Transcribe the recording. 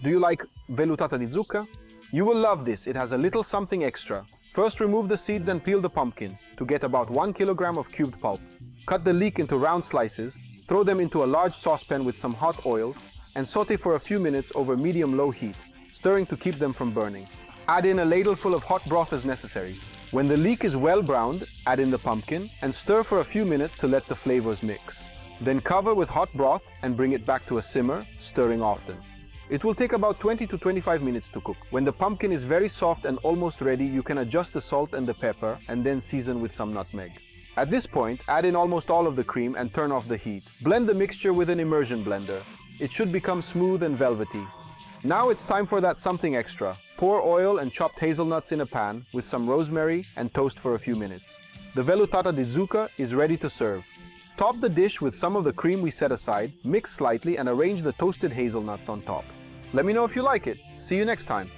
Do you like vellutata di zucca? You will love this, it has a little something extra. First remove the seeds and peel the pumpkin to get about 1 kilogram of cubed pulp. Cut the leek into round slices, throw them into a large saucepan with some hot oil, and saute for a few minutes over medium-low heat, stirring to keep them from burning. Add in a ladleful of hot broth as necessary. When the leek is well browned, add in the pumpkin and stir for a few minutes to let the flavors mix. Then cover with hot broth and bring it back to a simmer, stirring often. It will take about 20 to 25 minutes to cook. When the pumpkin is very soft and almost ready, you can adjust the salt and the pepper and then season with some nutmeg. At this point, add in almost all of the cream and turn off the heat. Blend the mixture with an immersion blender. It should become smooth and velvety. Now it's time for that something extra. Pour oil and chopped hazelnuts in a pan with some rosemary and toast for a few minutes. The vellutata di zucca is ready to serve. Top the dish with some of the cream we set aside, mix slightly and arrange the toasted hazelnuts on top. Let me know if you like it. See you next time.